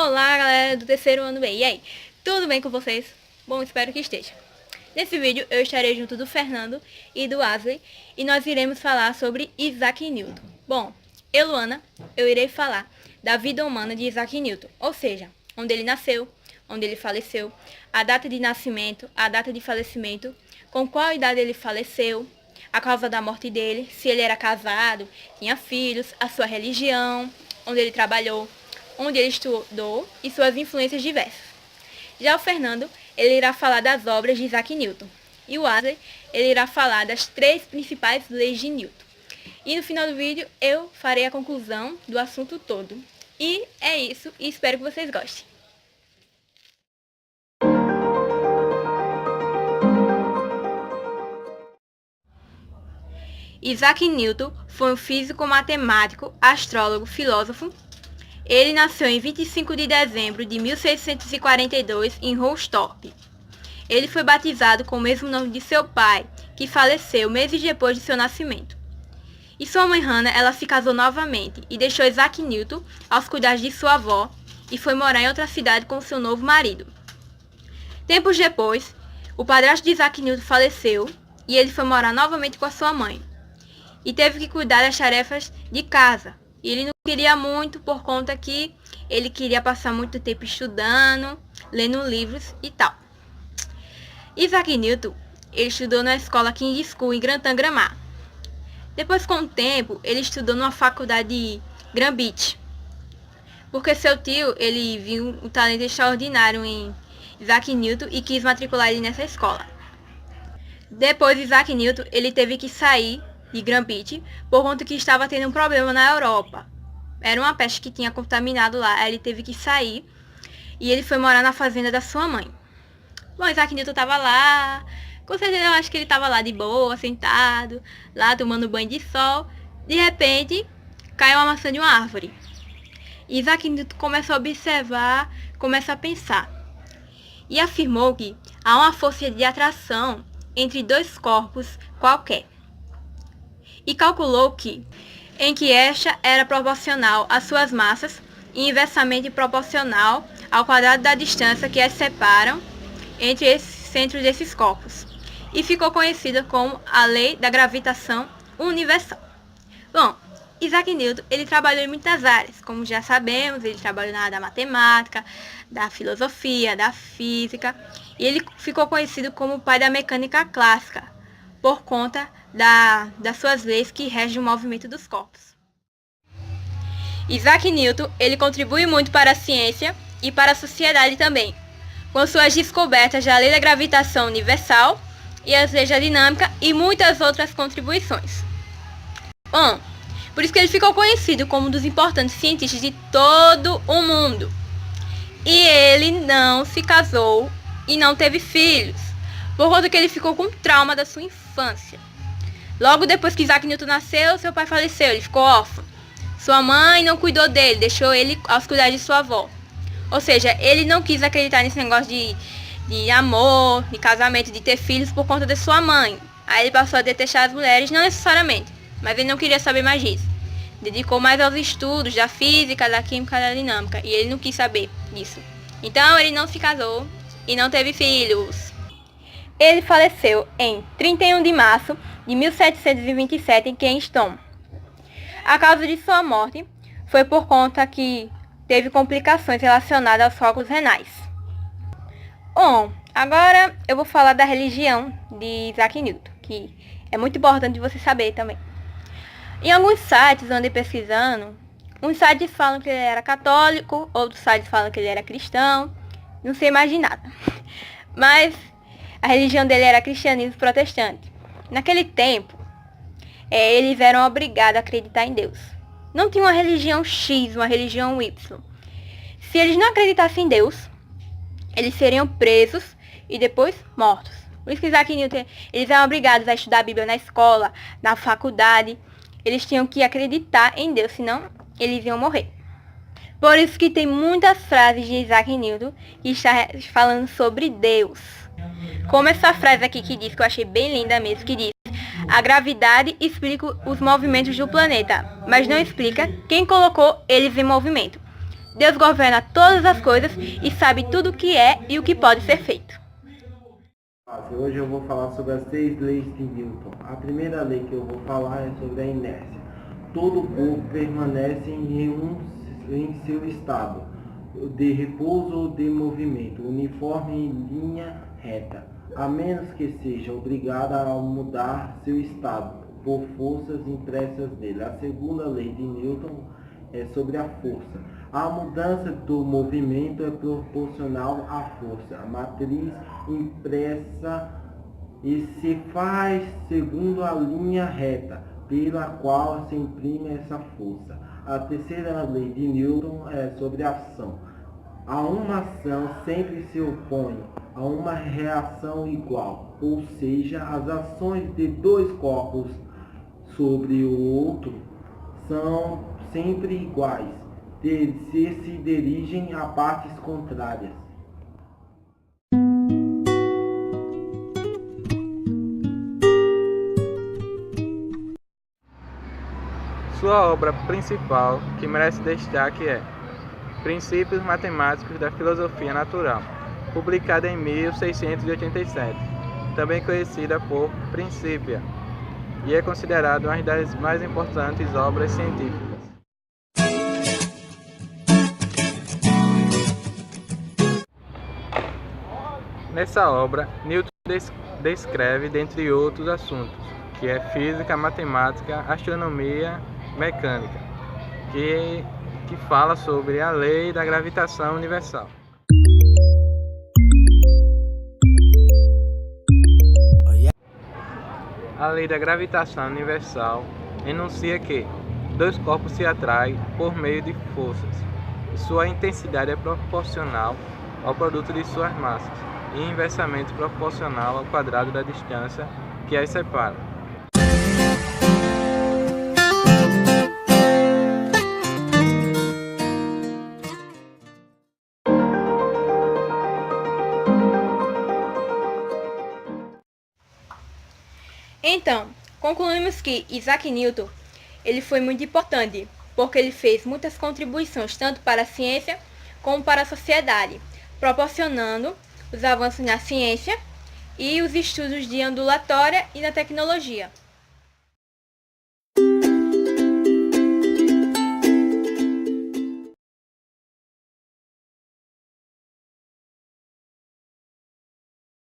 Olá, galera do terceiro ano B. E aí, tudo bem com vocês? Bom, espero que esteja. Nesse vídeo eu estarei junto do Fernando e do Wesley e nós iremos falar sobre Isaac Newton. Bom, eu, Luana, eu irei falar da vida humana de Isaac Newton, ou seja, onde ele nasceu, onde ele faleceu, a data de nascimento, a data de falecimento, com qual idade ele faleceu, a causa da morte dele, se ele era casado, tinha filhos, a sua religião, onde ele trabalhou, onde ele estudou e suas influências diversas. Já o Fernando, ele irá falar das obras de Isaac Newton. E o Wesley, ele irá falar das 3 principais leis de Newton. E no final do vídeo, eu farei a conclusão do assunto todo. E é isso, e espero que vocês gostem. Isaac Newton foi um físico, matemático, astrólogo, filósofo. Ele nasceu em 25 de dezembro de 1642 em Rostock. Ele foi batizado com o mesmo nome de seu pai, que faleceu meses depois de seu nascimento. E sua mãe Hannah, ela se casou novamente e deixou Isaac Newton aos cuidados de sua avó e foi morar em outra cidade com seu novo marido. Tempos depois, o padrasto de Isaac Newton faleceu e ele foi morar novamente com a sua mãe. E teve que cuidar das tarefas de casa. E ele não queria muito por conta que ele queria passar muito tempo estudando, lendo livros e tal. Isaac Newton, ele estudou na escola King's School em Grantham Grammar. Depois, com o tempo, ele estudou numa faculdade de Cambridge. Porque seu tio, ele viu um talento extraordinário em Isaac Newton e quis matricular ele nessa escola. Depois, Isaac Newton, ele teve que sair de Cambridge por conta que estava tendo um problema na Europa. Era uma peste que tinha contaminado lá, aí ele teve que sair e ele foi morar na fazenda da sua mãe. Bom, Isaac Newton estava lá, com certeza eu acho que ele estava lá de boa, sentado, lá tomando banho de sol. De repente, caiu uma maçã de uma árvore. Isaac Newton começa a observar, começa a pensar e afirmou que há uma força de atração entre 2 corpos qualquer. E calculou que esta era proporcional às suas massas e inversamente proporcional ao quadrado da distância que as separam entre esses centros desses corpos. E ficou conhecida como a lei da gravitação universal. Bom, Isaac Newton, ele trabalhou em muitas áreas, como já sabemos, ele trabalhou na área da matemática, da filosofia, da física, e ele ficou conhecido como o pai da mecânica clássica, por conta das suas leis que regem o movimento dos corpos. Isaac Newton, ele contribui muito para a ciência e para a sociedade também, com suas descobertas da lei da gravitação universal e as leis da dinâmica e muitas outras contribuições. Bom, por isso que ele ficou conhecido como um dos importantes cientistas de todo o mundo. E ele não se casou e não teve filhos, por conta que ele ficou com trauma da sua infância. Logo depois que Isaac Newton nasceu, seu pai faleceu, ele ficou órfão. Sua mãe não cuidou dele, deixou ele aos cuidados de sua avó. Ou seja, ele não quis acreditar nesse negócio de amor, de casamento, de ter filhos por conta de sua mãe. Aí ele passou a detestar as mulheres, não necessariamente, mas ele não queria saber mais disso. Dedicou mais aos estudos da física, da química, da dinâmica, e ele não quis saber disso. Então ele não se casou e não teve filhos. Ele faleceu em 31 de março de 1727 em Kingston. A causa de sua morte foi por conta que teve complicações relacionadas aos cálculos renais. Bom, agora eu vou falar da religião de Isaac Newton, que é muito importante você saber também. Em alguns sites, andei pesquisando, uns sites falam que ele era católico, outros sites falam que ele era cristão, não sei mais de nada. Mas a religião dele era cristianismo protestante. Naquele tempo, eles eram obrigados a acreditar em Deus. Não tinha uma religião X, uma religião Y. Se eles não acreditassem em Deus, eles seriam presos e depois mortos. Por isso que Isaac Newton, eles eram obrigados a estudar a Bíblia na escola, na faculdade. Eles tinham que acreditar em Deus, senão eles iam morrer. Por isso que tem muitas frases de Isaac Newton que está falando sobre Deus. Como essa frase aqui que diz, que eu achei bem linda mesmo, que diz: a gravidade explica os movimentos do planeta, mas não explica quem colocou eles em movimento. Deus governa todas as coisas e sabe tudo o que é e o que pode ser feito. Hoje eu vou falar sobre as 6 leis de Newton. A primeira lei que eu vou falar é sobre a inércia. Todo corpo permanece em seu estado de repouso ou de movimento, uniforme em linha reta, a menos que seja obrigada a mudar seu estado por forças impressas nele. A segunda lei de Newton é sobre a força. A mudança do movimento é proporcional à força. A matriz impressa e se faz segundo a linha reta pela qual se imprime essa força. A terceira lei de Newton é sobre a ação. A uma ação sempre se opõe a uma reação igual, ou seja, as ações de dois corpos sobre o outro são sempre iguais, se dirigem a partes contrárias. Sua obra principal, que merece destaque, é Princípios Matemáticos da Filosofia Natural, publicada em 1687, também conhecida por Principia, e é considerada uma das mais importantes obras científicas. Nessa obra, Newton descreve, dentre outros assuntos, que é física, matemática, astronomia, mecânica, que fala sobre a lei da gravitação universal. A lei da gravitação universal enuncia que dois corpos se atraem por meio de forças, e sua intensidade é proporcional ao produto de suas massas, e inversamente proporcional ao quadrado da distância que as separa. Então, concluímos que Isaac Newton ele foi muito importante, porque ele fez muitas contribuições tanto para a ciência como para a sociedade, proporcionando os avanços na ciência e os estudos de ondulatória e na tecnologia.